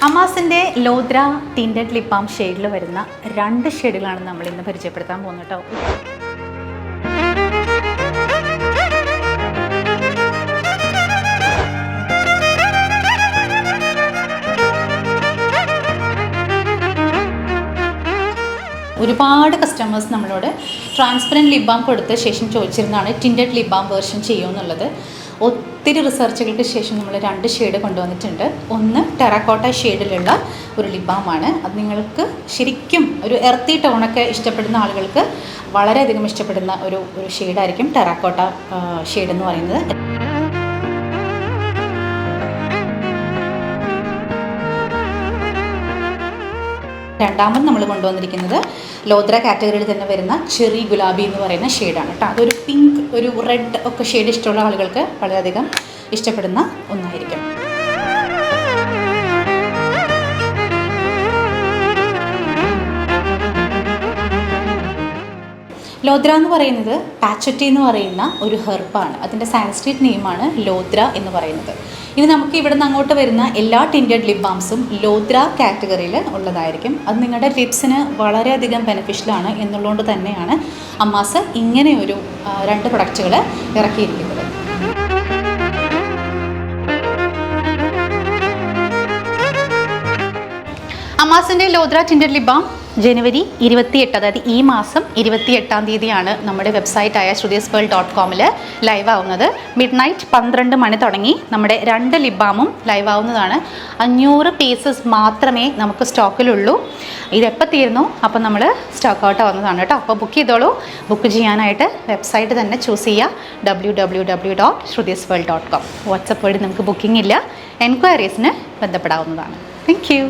അമാസിൻ്റെ lodhra tinted lip balm ഷെയ്ഡിൽ വരുന്ന 2 ഷെയ്ഡുകളാണ് നമ്മൾ ഇന്ന് പരിചയപ്പെടുത്താൻ പോകുന്നത് കേട്ടോ. ഒരുപാട് കസ്റ്റമേഴ്സ് നമ്മളോട് ട്രാൻസ്പെറൻറ്റ് ലിപ് ബാം കൊടുത്ത ശേഷം ചോദിച്ചിരുന്നതാണ് ടിൻറ്റഡ് ലിപ് ബാം വേർഷൻ ചെയ്യുമെന്നുള്ളത്. ഒത്തിരി റിസർച്ചുകൾക്ക് ശേഷം നമ്മൾ 2 ഷെയ്ഡ് കൊണ്ടുവന്നിട്ടുണ്ട്. ഒന്ന് ടെറാക്കോട്ട ഷെയ്ഡിലുള്ള ഒരു ലിപ് ബാമാണ്. അത് നിങ്ങൾക്ക് ശരിക്കും ഒരു എർത്തി ടോണൊക്കെ ഇഷ്ടപ്പെടുന്ന ആളുകൾക്ക് വളരെയധികം ഇഷ്ടപ്പെടുന്ന ഒരു ഷെയ്ഡായിരിക്കും ടെറാക്കോട്ട ഷെയ്ഡ് എന്ന് പറയുന്നത്. രണ്ടാമത് നമ്മൾ കൊണ്ടുവന്നിരിക്കുന്നത് ലോദ്ര കാറ്റഗറിയിൽ തന്നെ വരുന്ന ചെറി ഗുലാബി എന്ന് പറയുന്ന ഷെയ്ഡാണ് കേട്ടോ. അതൊരു പിങ്ക്, ഒരു റെഡ് ഒക്കെ ഷെയ്ഡ് ഇഷ്ടമുള്ള ആളുകൾക്ക് വളരെയധികം ഇഷ്ടപ്പെടുന്ന ഒന്നായിരിക്കും. ലോദ്ര എന്ന് പറയുന്നത് പാച്ചറ്റി എന്ന് പറയുന്ന ഒരു ഹെർബാണ്. അതിൻ്റെ സാൻസ്ക്രിറ്റ് നെയിമാണ് ലോദ്ര എന്ന് പറയുന്നത്. ഇത് നമുക്ക് ഇവിടെ നിന്ന് അങ്ങോട്ട് വരുന്ന എല്ലാ ടിൻറ്റഡ് ലിപ് ബാംസും ലോദ്ര കാറ്റഗറിയിൽ ഉള്ളതായിരിക്കും. അത് നിങ്ങളുടെ ലിപ്സിന് വളരെയധികം ബെനിഫിഷ്യലാണ് എന്നുള്ളതുകൊണ്ട് തന്നെയാണ് അമ്മാസ് ഇങ്ങനെ ഒരു 2 പ്രൊഡക്റ്റുകൾ ഇറക്കിയിരിക്കുന്നത്. അമ്മാസിൻ്റെ ലോദ്ര ടിൻറ്റഡ് ലിപ് ബാം ജനുവരി 28, അതായത് ഈ മാസം 28-ാം തീയതിയാണ് നമ്മുടെ വെബ്സൈറ്റായ shrutispearl.com ലൈവ് ആവുന്നത്. മിഡ് നൈറ്റ് 12 മണി തുടങ്ങി നമ്മുടെ 2 ലിപ് ബാമും ലൈവ് ആവുന്നതാണ്. 500 പീസസ് മാത്രമേ നമുക്ക് സ്റ്റോക്കിലുള്ളൂ. ഇതെപ്പോൾ തീരുന്നു അപ്പോൾ നമ്മൾ സ്റ്റോക്ക് ഔട്ട് ആവുന്നതാണ് കേട്ടോ. അപ്പോൾ ബുക്ക് ചെയ്തോളൂ. ബുക്ക് ചെയ്യാനായിട്ട് വെബ്സൈറ്റ് തന്നെ ചൂസ് ചെയ്യുക, www.shrutispearl.com. വാട്സപ്പ് വഴി നമുക്ക് ബുക്കിംഗ് ഇല്ല. എൻക്വയറീസിന് ബന്ധപ്പെടാവുന്നതാണ്. Thank you.